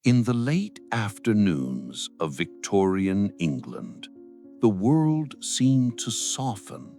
In the late afternoons of Victorian England, the world seemed to soften.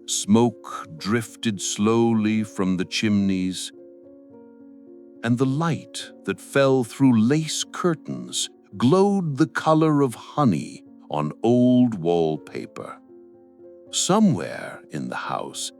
Smoke drifted slowly from the chimneys, and the light that fell through lace curtains glowed the color of honey on old wallpaper. Somewhere in the house,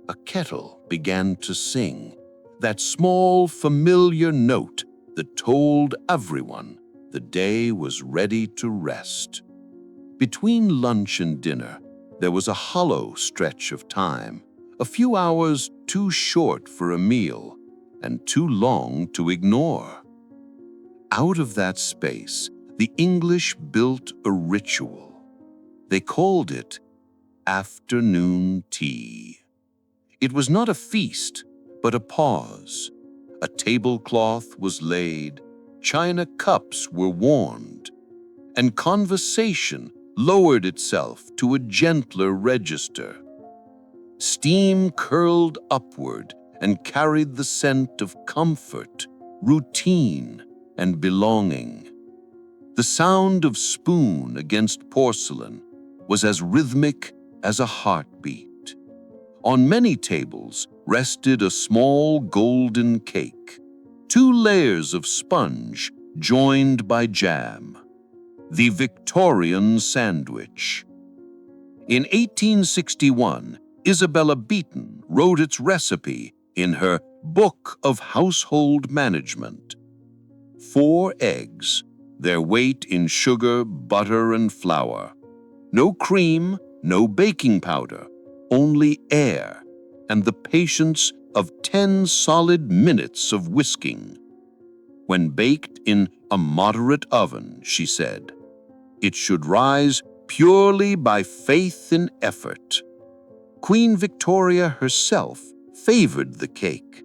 a kettle began to sing, that small, familiar note that told everyone the day was ready to rest. Between lunch and dinner, there was a hollow stretch of time, a few hours too short for a meal and too long to ignore. Out of that space, the English built a ritual. They called it afternoon tea. It was not a feast, but a pause. A tablecloth was laid, china cups were warmed, and conversation lowered itself to a gentler register. Steam curled upward and carried the scent of comfort, routine, and belonging. The sound of spoon against porcelain was as rhythmic as a heartbeat. On many tables rested a small golden cake, 2 layers of sponge joined by jam. The Victorian sandwich. In 1861, Isabella Beeton wrote its recipe in her Book of Household Management. 4 eggs, their weight in sugar, butter, and flour. No cream, no baking powder, only air, and the patience of 10 solid minutes of whisking. When baked in a moderate oven, she said, it should rise purely by faith and effort. Queen Victoria herself favored the cake.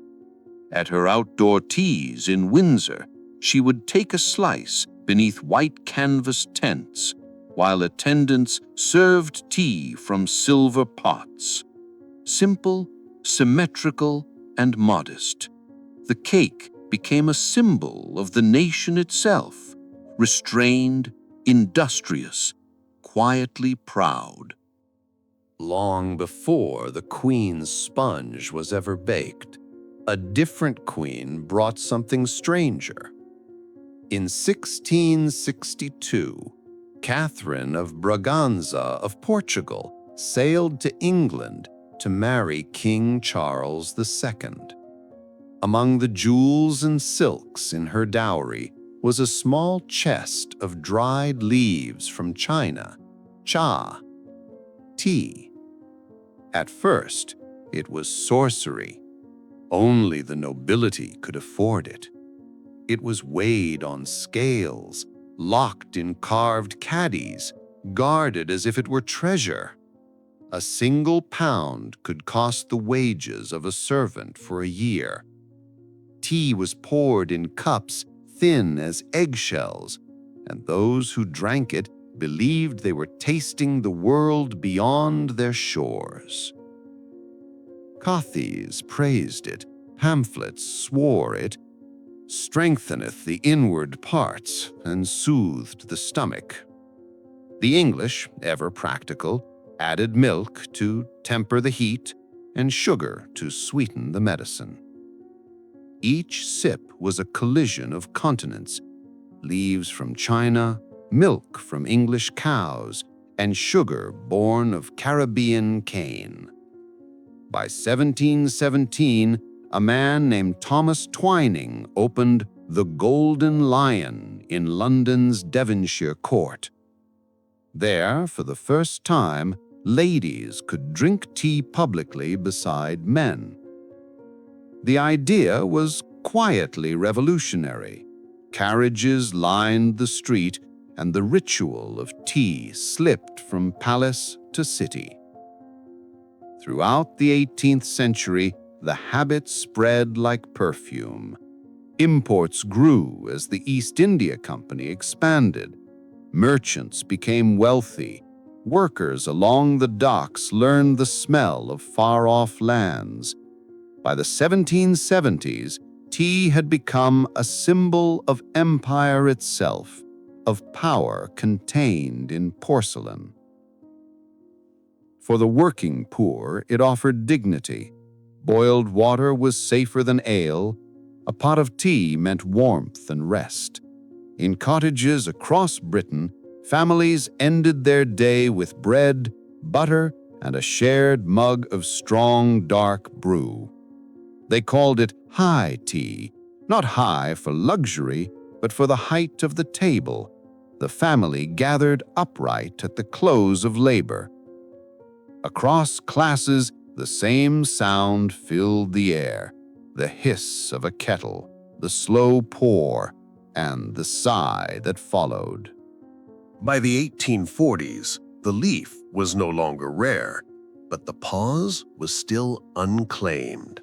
At her outdoor teas in Windsor, she would take a slice beneath white canvas tents, while attendants served tea from silver pots. Simple, symmetrical, and modest, the cake became a symbol of the nation itself, restrained, industrious, quietly proud. Long before the Queen's sponge was ever baked, a different queen brought something stranger. In 1662, Catherine of Braganza of Portugal sailed to England to marry King Charles II. Among the jewels and silks in her dowry was a small chest of dried leaves from China, cha, tea. At first, it was sorcery. Only the nobility could afford it. It was weighed on scales, locked in carved caddies, guarded as if it were treasure. A single pound could cost the wages of a servant for a year. Tea was poured in cups thin as eggshells, and those who drank it believed they were tasting the world beyond their shores. Cothés praised it, pamphlets swore it, strengtheneth the inward parts and soothed the stomach. The English, ever practical, added milk to temper the heat and sugar to sweeten the medicine. Each sip was a collision of continents, leaves from China, milk from English cows, and sugar born of Caribbean cane. By 1717, a man named Thomas Twining opened the Golden Lion in London's Devonshire Court. There, for the first time, ladies could drink tea publicly beside men. The idea was quietly revolutionary. Carriages lined the street, and the ritual of tea slipped from palace to city. Throughout the 18th century, the habit spread like perfume. Imports grew as the East India Company expanded. Merchants became wealthy. Workers along the docks learned the smell of far-off lands. By the 1770s, tea had become a symbol of empire itself, of power contained in porcelain. For the working poor, it offered dignity. Boiled water was safer than ale. A pot of tea meant warmth and rest. In cottages across Britain, families ended their day with bread, butter, and a shared mug of strong, dark brew. They called it high tea, not high for luxury, but for the height of the table. The family gathered upright at the close of labor. Across classes, the same sound filled the air, the hiss of a kettle, the slow pour, and the sigh that followed. By the 1840s, the leaf was no longer rare, but the pause was still unclaimed.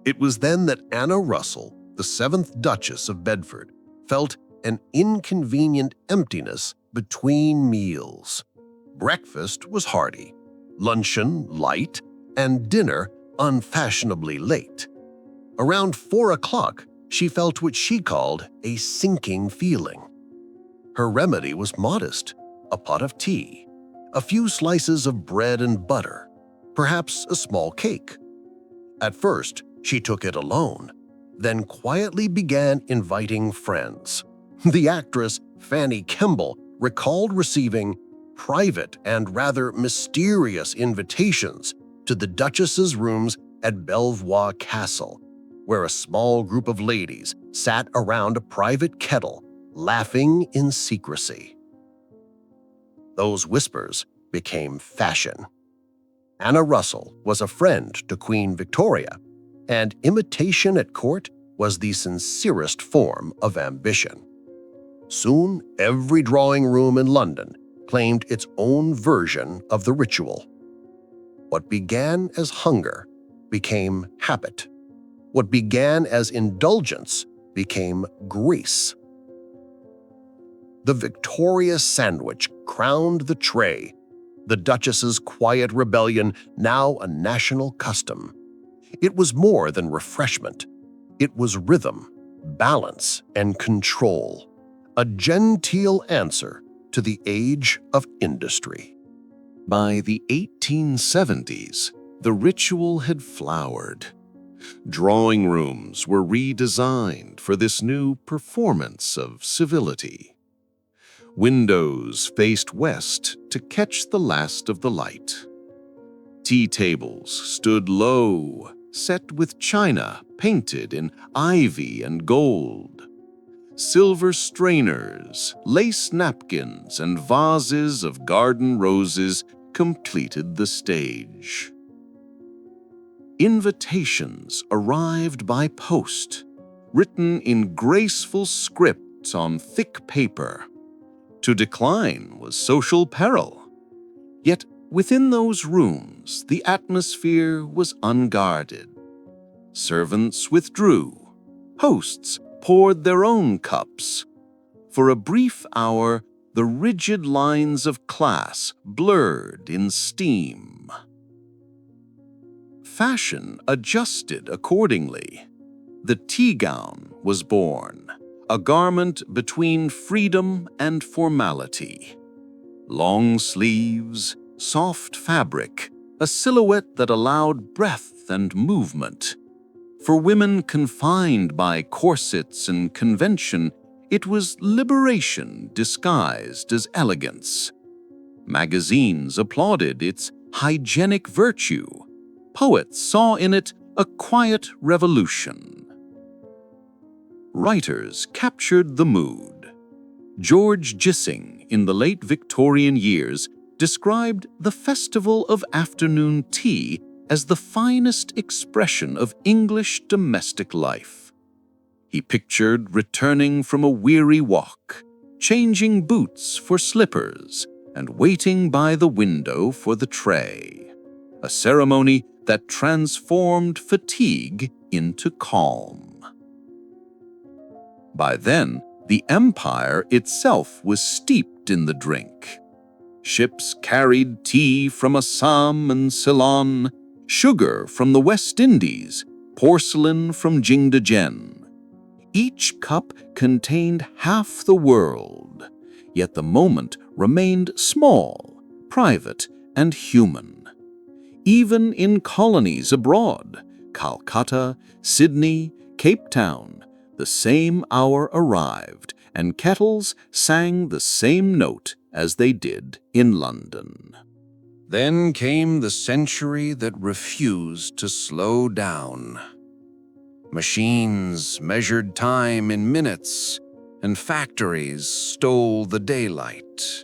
It was then that Anna Russell, the 7th Duchess of Bedford, felt an inconvenient emptiness between meals. Breakfast was hearty, luncheon light, and dinner unfashionably late. Around 4 o'clock, she felt what she called a sinking feeling. Her remedy was modest: a pot of tea, a few slices of bread and butter, perhaps a small cake. At first, she took it alone, then quietly began inviting friends. The actress Fanny Kemble recalled receiving private and rather mysterious invitations to the Duchess's rooms at Belvoir Castle, where a small group of ladies sat around a private kettle, laughing in secrecy. Those whispers became fashion. Anna Russell was a friend to Queen Victoria, and imitation at court was the sincerest form of ambition. Soon, every drawing room in London claimed its own version of the ritual. What began as hunger became habit. What began as indulgence became grace. The Victoria sandwich crowned the tray, the Duchess's quiet rebellion now a national custom. It was more than refreshment. It was rhythm, balance, and control, a genteel answer to the age of industry. By the 1870s, the ritual had flowered. Drawing rooms were redesigned for this new performance of civility. Windows faced west to catch the last of the light. Tea tables stood low, set with china painted in ivy and gold. Silver strainers, lace napkins, and vases of garden roses completed the stage. Invitations arrived by post, written in graceful script on thick paper. To decline was social peril. Yet within those rooms, the atmosphere was unguarded. Servants withdrew. Hosts poured their own cups. For a brief hour, the rigid lines of class blurred in steam. Fashion adjusted accordingly. The tea gown was born, a garment between freedom and formality. Long sleeves, soft fabric, a silhouette that allowed breath and movement. For women confined by corsets and convention, it was liberation disguised as elegance. Magazines applauded its hygienic virtue. Poets saw in it a quiet revolution. Writers captured the mood. George Gissing, in the late Victorian years, described the festival of afternoon tea as the finest expression of English domestic life. He pictured returning from a weary walk, changing boots for slippers, and waiting by the window for the tray, a ceremony that transformed fatigue into calm. By then, the empire itself was steeped in the drink. Ships carried tea from Assam and Ceylon, sugar from the West Indies, porcelain from Jingdezhen. Each cup contained half the world, yet the moment remained small, private, and human. Even in colonies abroad, Calcutta, Sydney, Cape Town, the same hour arrived, and kettles sang the same note as they did in London. Then came the century that refused to slow down. Machines measured time in minutes, and factories stole the daylight.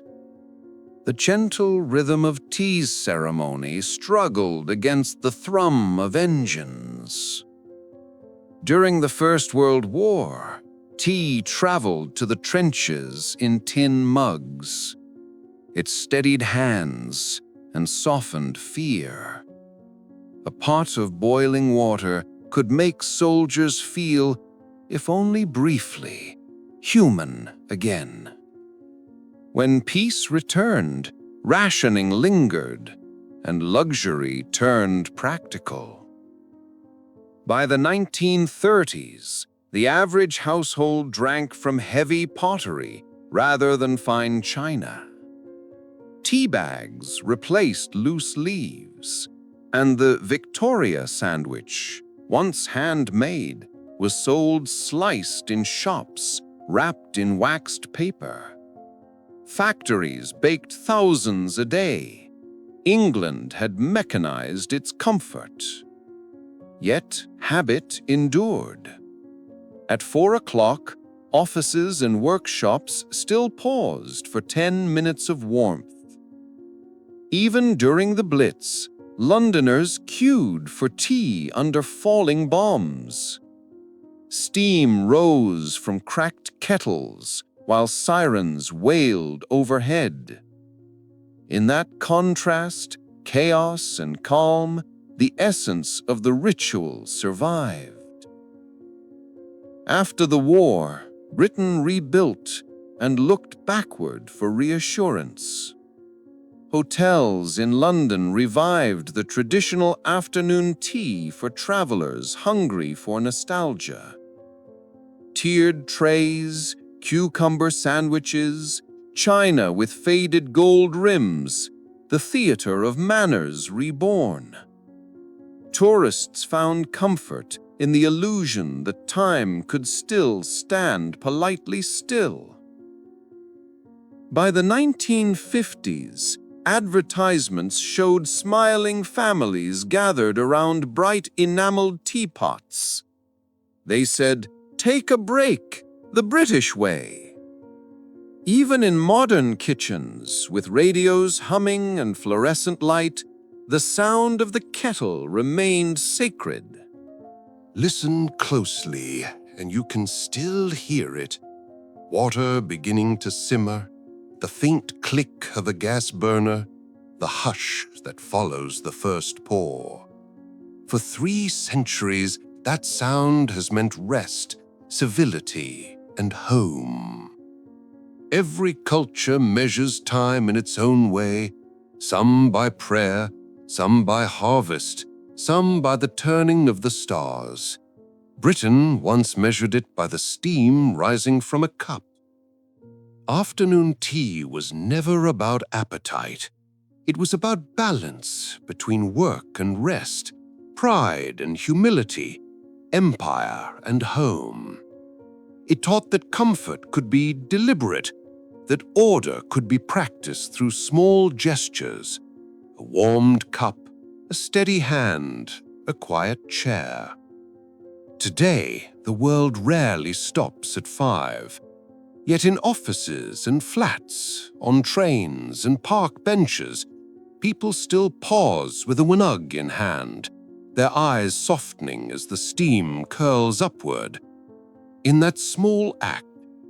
The gentle rhythm of tea ceremony struggled against the thrum of engines. During the First World War, tea traveled to the trenches in tin mugs. It steadied hands and softened fear. A pot of boiling water could make soldiers feel, if only briefly, human again. When peace returned, rationing lingered, and luxury turned practical. By the 1930s, the average household drank from heavy pottery rather than fine china. Tea bags replaced loose leaves, and the Victoria sandwich, once handmade, was sold sliced in shops, wrapped in waxed paper. Factories baked thousands a day. England had mechanized its comfort. Yet habit endured. At 4 o'clock, offices and workshops still paused for 10 minutes of warmth. Even during the Blitz, Londoners queued for tea under falling bombs. Steam rose from cracked kettles while sirens wailed overhead. In that contrast, chaos and calm, the essence of the ritual survived. After the war, Britain rebuilt and looked backward for reassurance. Hotels in London revived the traditional afternoon tea for travelers hungry for nostalgia. Tiered trays, cucumber sandwiches, china with faded gold rims, the theater of manners reborn. Tourists found comfort in the illusion that time could still stand politely still. By the 1950s, advertisements showed smiling families gathered around bright enameled teapots. They said, "Take a break, the British way." Even in modern kitchens, with radios humming and fluorescent light, the sound of the kettle remained sacred. Listen closely, and you can still hear it. Water beginning to simmer, the faint click of a gas burner, the hush that follows the first pour. For 3 centuries, that sound has meant rest, civility, and home. Every culture measures time in its own way, some by prayer, some by harvest, some by the turning of the stars. Britain once measured it by the steam rising from a cup. Afternoon tea was never about appetite. It was about balance between work and rest, pride and humility, empire and home. It taught that comfort could be deliberate, that order could be practiced through small gestures, a warmed cup, a steady hand, a quiet chair. Today, the world rarely stops at 5. Yet in offices and flats, on trains and park benches, people still pause with a winug in hand, their eyes softening as the steam curls upward. In that small act,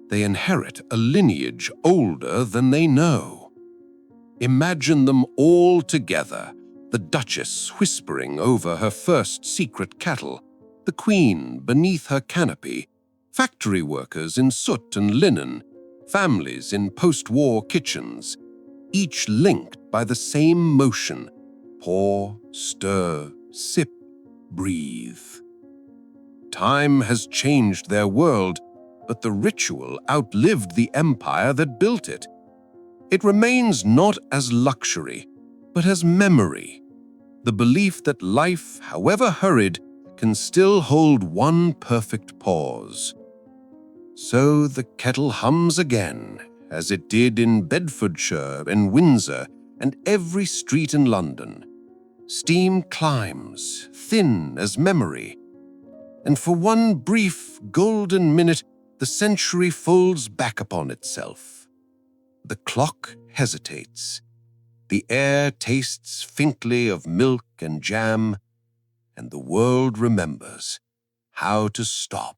they inherit a lineage older than they know. Imagine them all together, the Duchess whispering over her first secret kettle, the Queen beneath her canopy, factory workers in soot and linen, families in post-war kitchens, each linked by the same motion: pour, stir, sip, breathe. Time has changed their world, but the ritual outlived the empire that built it. It remains not as luxury, but as memory. The belief that life, however hurried, can still hold one perfect pause. So the kettle hums again, as it did in Bedfordshire and Windsor and every street in London. Steam climbs, thin as memory, and for one brief golden minute, the century folds back upon itself. The clock hesitates. The air tastes faintly of milk and jam, and the world remembers how to stop.